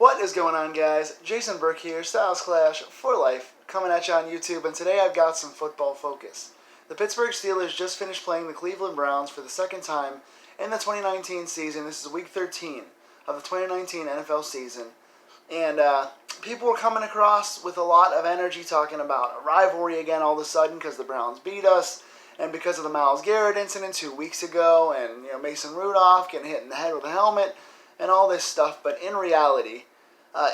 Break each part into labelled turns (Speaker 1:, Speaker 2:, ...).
Speaker 1: What is going on, guys? Jason Burke here, Styles Clash for Life, coming at you on YouTube, and today I've got some football focus. The Pittsburgh Steelers just finished playing the Cleveland Browns for the second time in the 2019 season. This is week 13 of the 2019 NFL season, and people were coming across with a lot of energy talking about a rivalry again all of a sudden because the Browns beat us, and because of the Myles Garrett incident 2 weeks ago, and Mason Rudolph getting hit in the head with a helmet, and all this stuff. But in reality,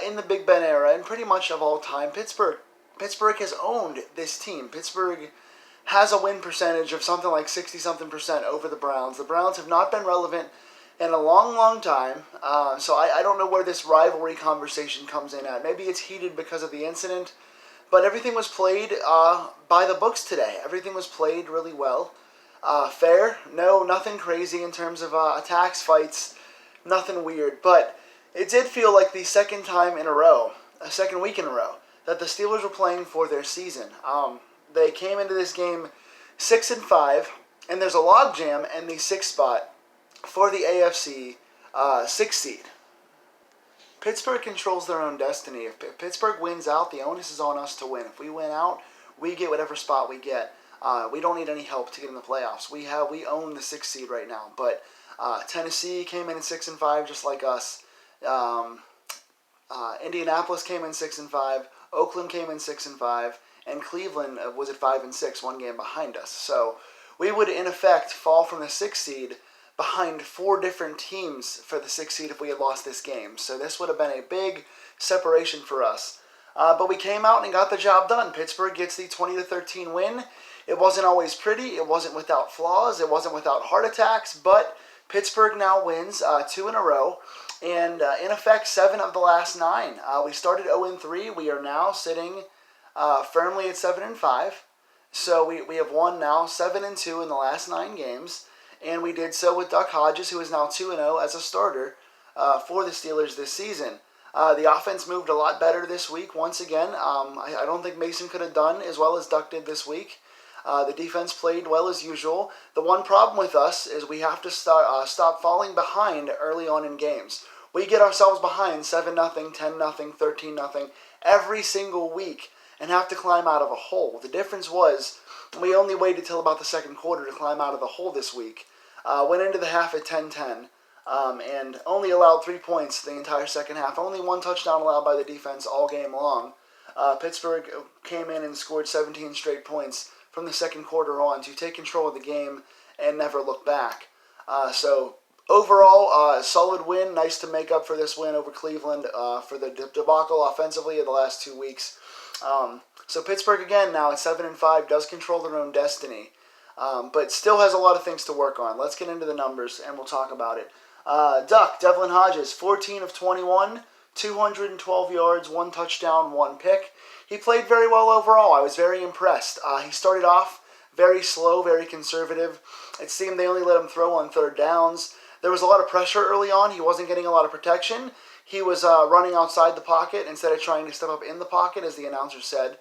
Speaker 1: in the Big Ben era, and pretty much of all time, Pittsburgh has owned this team. Pittsburgh has a win percentage of something like 60-something% over the Browns. The Browns have not been relevant in a long, long time, so I don't know where this rivalry conversation comes in at. Maybe it's heated because of the incident, but everything was played by the books today. Everything was played really well. Fair, nothing crazy in terms of attacks, fights, nothing weird, but it did feel like the second week in a row, that the Steelers were playing for their season. They came into this game 6-5, and there's a logjam in the 6th spot for the AFC 6th seed. Pittsburgh controls their own destiny. If Pittsburgh wins out, the onus is on us to win. If we win out, we get whatever spot we get. We don't need any help to get in the playoffs. We own the 6th seed right now, but Tennessee came in at 6-5, just like us. Indianapolis came in 6-5. Oakland came in 6-5, and Cleveland was at 5-6, one game behind us. So we would, in effect, fall from the 6th seed behind 4 different teams for the 6th seed if we had lost this game. So this would have been a big separation for us. But we came out and got the job done. Pittsburgh gets the 20-13 win. It wasn't always pretty. It wasn't without flaws. It wasn't without heart attacks, but Pittsburgh now wins 2 in a row, and in effect, 7 of the last 9. We started 0-3. We are now sitting firmly at 7-5. So we have won now 7-2 in the last 9 games, and we did so with Duck Hodges, who is now 2-0 as a starter for the Steelers this season. The offense moved a lot better this week once again. I don't think Mason could have done as well as Duck did this week. The defense played well as usual. The one problem with us is we have to stop falling behind early on in games. We get ourselves behind 7-0, 10-0, 13-0 every single week and have to climb out of a hole. The difference was we only waited till about the second quarter to climb out of the hole this week. Went into the half at 10-10 and only allowed 3 points the entire second half. Only 1 touchdown allowed by the defense all game long. Pittsburgh came in and scored 17 straight points from the second quarter on to take control of the game and never look back. So overall, solid win. Nice to make up for this win over Cleveland for the debacle offensively of the last 2 weeks. So Pittsburgh again now at 7-5 does control their own destiny, but still has a lot of things to work on. Let's get into the numbers and we'll talk about it. Devlin Hodges, 14 of 21, 212 yards, 1 touchdown, 1 pick. He played very well overall. I was very impressed. He started off very slow, very conservative. It seemed they only let him throw on 3rd downs. There was a lot of pressure early on. He wasn't getting a lot of protection. He was running outside the pocket instead of trying to step up in the pocket, as the announcer said.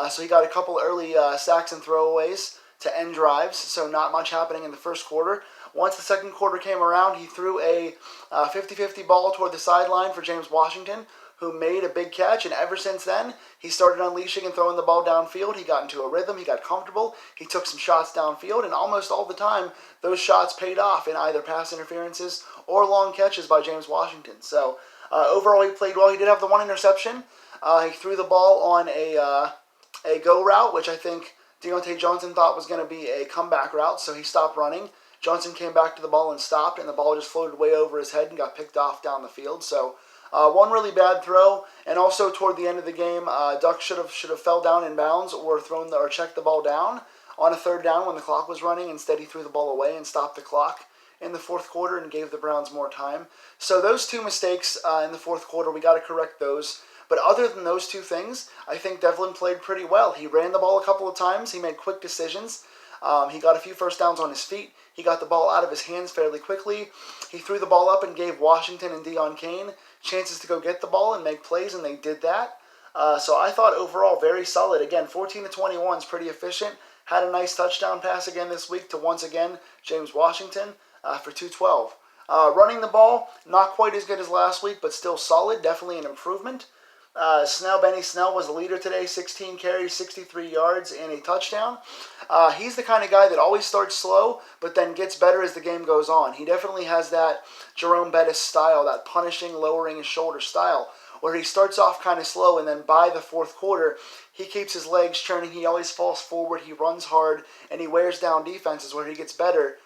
Speaker 1: So he got a couple early sacks and throwaways to end drives, so not much happening in the first quarter. Once the second quarter came around, he threw a 50-50 ball toward the sideline for James Washington, who made a big catch, and ever since then, he started unleashing and throwing the ball downfield. He got into a rhythm, he got comfortable, he took some shots downfield, and almost all the time, those shots paid off in either pass interferences or long catches by James Washington. So, overall, he played well. He did have the 1 interception. He threw the ball on a go route, which I think Deontay Johnson thought was going to be a comeback route, so he stopped running. Johnson came back to the ball and stopped, and the ball just floated way over his head and got picked off down the field. So, one really bad throw, and also toward the end of the game, Duck should have fell down in bounds or checked the ball down on a 3rd down when the clock was running. Instead, he threw the ball away and stopped the clock in the 4th quarter and gave the Browns more time. So those 2 mistakes in the 4th quarter, we got to correct those. But other than those 2 things, I think Devlin played pretty well. He ran the ball a couple of times. He made quick decisions. He got a few first downs on his feet. He got the ball out of his hands fairly quickly. He threw the ball up and gave Washington and Deion Kane chances to go get the ball and make plays, and they did that. So I thought overall very solid. Again, 14-21 is pretty efficient. Had a nice touchdown pass again this week to once again James Washington for 212. Running the ball, not quite as good as last week, but still solid. Definitely an improvement. Benny Snell was the leader today, 16 carries, 63 yards, and a touchdown. He's the kind of guy that always starts slow, but then gets better as the game goes on. He definitely has that Jerome Bettis style, that punishing, lowering his shoulder style, where he starts off kind of slow, and then by the fourth quarter, he keeps his legs churning. He always falls forward. He runs hard, and he wears down defenses where he gets better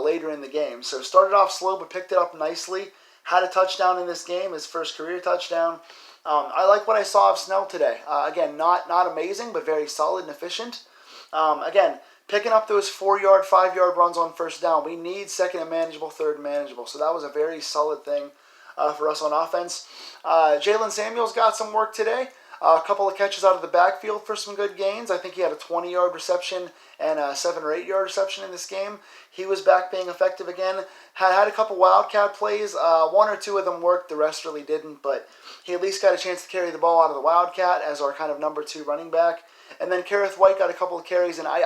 Speaker 1: later in the game. So started off slow, but picked it up nicely. Had a touchdown in this game, his first career touchdown. I like what I saw of Snell today. Again, not amazing, but very solid and efficient. Again, picking up those 4-yard, 5-yard runs on first down. We need second and manageable, third and manageable. So that was a very solid thing for us on offense. Jalen Samuels got some work today. A couple of catches out of the backfield for some good gains. I think he had a 20-yard reception and a 7 or 8-yard reception in this game. He was back being effective again. Had a couple wildcat plays. 1 or 2 of them worked. The rest really didn't. But he at least got a chance to carry the ball out of the wildcat as our kind of number 2 running back. And then Kareth White got a couple of carries, and I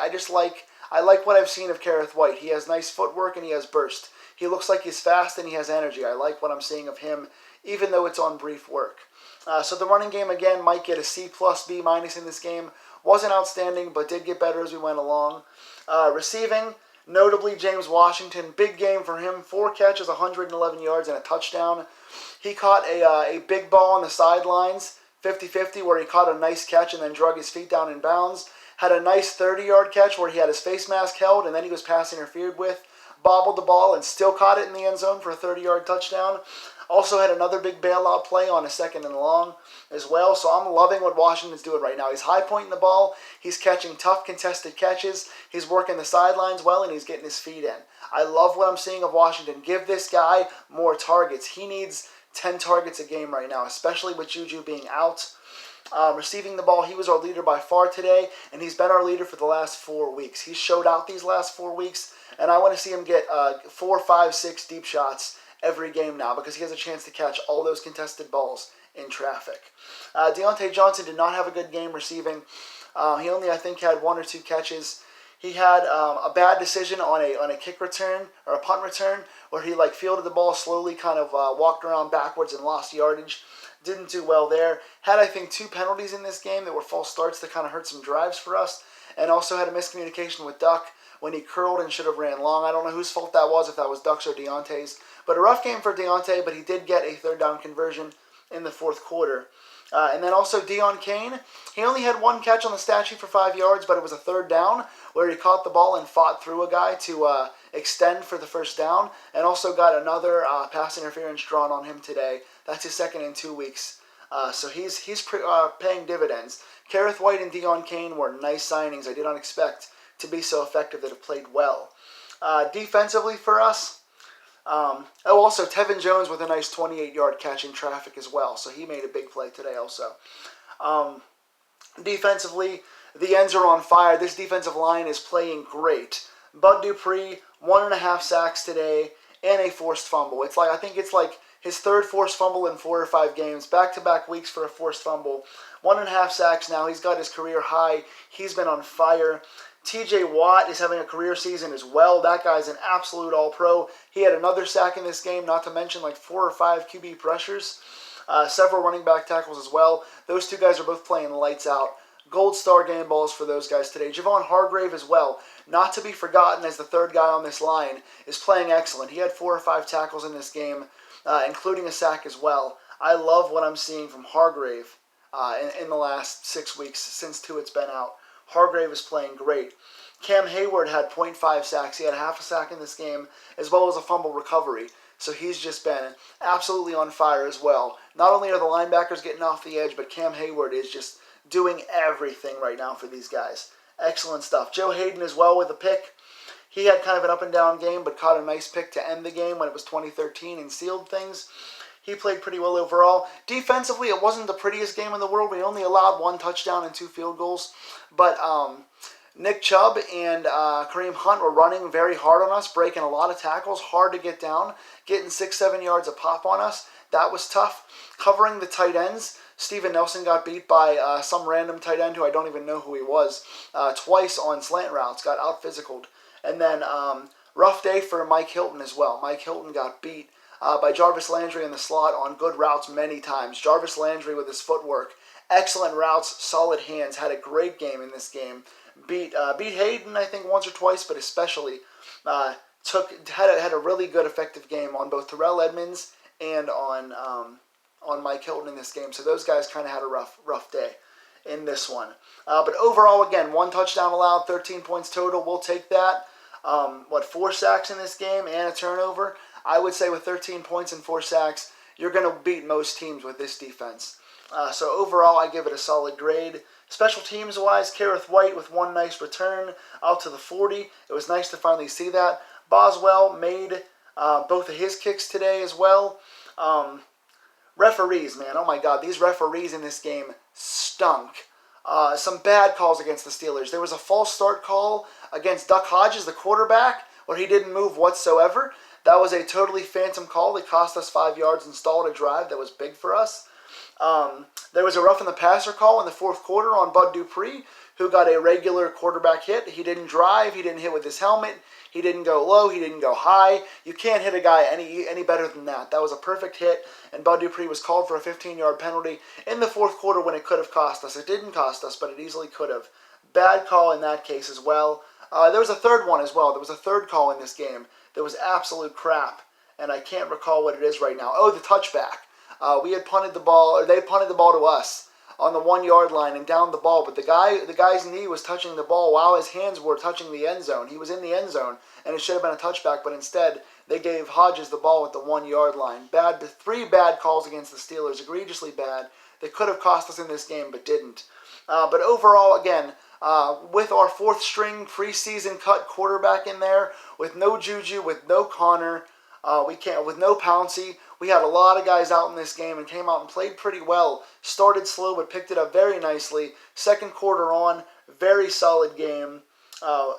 Speaker 1: like what I've seen of Kareth White. He has nice footwork and he has burst. He looks like he's fast and he has energy. I like what I'm seeing of him, even though it's on brief work. So the running game, again, might get a C+, B- in this game. Wasn't outstanding, but did get better as we went along. Receiving, notably James Washington. Big game for him. 4 catches, 111 yards, and a touchdown. He caught a big ball on the sidelines, 50-50, where he caught a nice catch and then drug his feet down in bounds. Had a nice 30-yard catch where he had his face mask held, and then he was pass interfered with. Bobbled the ball and still caught it in the end zone for a 30-yard touchdown. Also had another big bailout play on a 2nd and long as well. So I'm loving what Washington's doing right now. He's high pointing the ball. He's catching tough contested catches. He's working the sidelines well, and he's getting his feet in. I love what I'm seeing of Washington. Give this guy more targets. He needs 10 targets a game right now, especially with Juju being out. Receiving the ball, he was our leader by far today, and he's been our leader for the last 4 weeks. He showed out these last 4 weeks, and I want to see him get 4, 5, 6 deep shots every game now because he has a chance to catch all those contested balls in traffic. Deontay Johnson did not have a good game receiving. He only, I think, had 1 or 2 catches. He had a bad decision on a kick return or a punt return where he fielded the ball slowly, kind of walked around backwards and lost yardage. Didn't do well there. Had, I think, 2 penalties in this game that were false starts that kind of hurt some drives for us. And also had a miscommunication with Duck when he curled and should have ran long. I don't know whose fault that was, if that was Duck's or Deontay's. But a rough game for Deontay, but he did get a 3rd down conversion in the 4th quarter. And then also Deon Cain. He only had 1 catch on the stat sheet for 5 yards, but it was a 3rd down where he caught the ball and fought through a guy to extend for the 1st down, and also got another pass interference drawn on him today. That's his 2nd in 2 weeks. So he's paying dividends. Kareth White and Deon Cain were nice signings. I did not expect to be so effective that have played well. Defensively for us, also Tevin Jones with a nice 28-yard catch in traffic as well. So he made a big play today also. Defensively, the ends are on fire. This defensive line is playing great. Bud Dupree, 1.5 sacks today, and a forced fumble. I think it's his 3rd forced fumble in 4 or 5 games. Back-to-back weeks for a forced fumble. 1.5 sacks now. He's got his career high. He's been on fire. TJ Watt is having a career season as well. That guy's an absolute all-pro. He had another sack in this game, not to mention 4 or 5 QB pressures. Several running back tackles as well. Those 2 guys are both playing lights out. Gold star game balls for those guys today. Javon Hargrave as well, not to be forgotten as the 3rd guy on this line, is playing excellent. He had 4 or 5 tackles in this game, including a sack as well. I love what I'm seeing from Hargrave in the last 6 weeks since Tuitt's been out. Hargrave is playing great. Cam Hayward had 0.5 sacks. He had half a sack in this game, as well as a fumble recovery. So he's just been absolutely on fire as well. Not only are the linebackers getting off the edge, but Cam Hayward is just doing everything right now for these guys. Excellent stuff. Joe Hayden as well with a pick. He had kind of an up-and-down game, but caught a nice pick to end the game when it was 2013 and sealed things. He played pretty well overall. Defensively, it wasn't the prettiest game in the world. We only allowed 1 touchdown and 2 field goals. But Nick Chubb and Kareem Hunt were running very hard on us, breaking a lot of tackles, hard to get down, getting 6-7 yards a pop on us. That was tough. Covering the tight ends, Steven Nelson got beat by some random tight end who I don't even know who he was, twice on slant routes, got out-physicaled. And then rough day for Mike Hilton as well. Mike Hilton got beat by Jarvis Landry in the slot on good routes many times. Jarvis Landry with his footwork, excellent routes, solid hands, had a great game in this game. Beat Hayden, I think, once or twice, but especially had a really good, effective game on both Terrell Edmonds and on Mike Hilton in this game. So those guys kind of had a rough day in this one. But overall, again, 1 touchdown allowed, 13 points total. We'll take that. 4 sacks in this game and a turnover. I would say with 13 points and 4 sacks, you're going to beat most teams with this defense. So overall, I give it a solid grade. Special teams wise, Kareth White with 1 nice return out to the 40. It was nice to finally see that. Boswell made both of his kicks today as well. Referees, man, oh my God, these referees in this game stunk. Some bad calls against the Steelers. There was a false start call against Duck Hodges, the quarterback, where he didn't move whatsoever. That was a totally phantom call. It cost us 5 yards and stalled a drive that was big for us. There was a roughing the passer call in the 4th quarter on Bud Dupree, who got a regular quarterback hit. He didn't drive. He didn't hit with his helmet. He didn't go low. He didn't go high. You can't hit a guy any better than that. That was a perfect hit, and Bud Dupree was called for a 15-yard penalty in the 4th quarter when it could have cost us. It didn't cost us, but it easily could have. Bad call in that case as well. There was a third one as well. There was a third call in this game that was absolute crap, and I can't recall what it is right now. Oh, the touchback. We had punted the ball, or they punted the ball to us on the 1-yard line and down the ball, but the guy's knee was touching the ball while his hands were touching the end zone. He was in the end zone, and it should have been a touchback, but instead they gave Hodges the ball at the 1-yard line. 3 bad calls against the Steelers, egregiously bad. They could have cost us in this game, but didn't. But overall, again, with our 4th string preseason cut quarterback in there, with no Juju, with no Connor, with no Pouncey, we had a lot of guys out in this game and came out and played pretty well. Started slow but picked it up very nicely. 2nd quarter on, very solid game.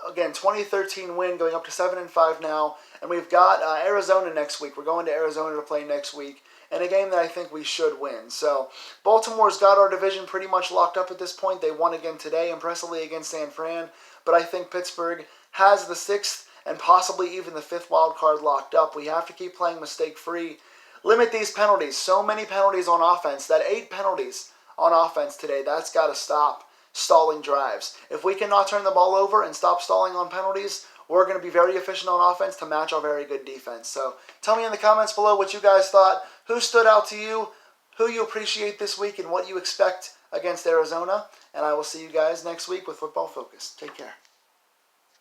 Speaker 1: Again, 2013 win, going up to 7-5 now, and we've got Arizona next week. We're going to Arizona to play next week, and a game that I think we should win. So Baltimore's got our division pretty much locked up at this point. They won again today, impressively against San Fran, but I think Pittsburgh has the 6th and possibly even the 5th wild card locked up. We have to keep playing mistake-free. Limit these penalties. So many penalties on offense. That 8 penalties on offense today, that's got to stop stalling drives. If we cannot turn the ball over and stop stalling on penalties, we're going to be very efficient on offense to match our very good defense. So tell me in the comments below what you guys thought. Who stood out to you? Who you appreciate this week and what you expect against Arizona. And I will see you guys next week with Football Focus. Take care.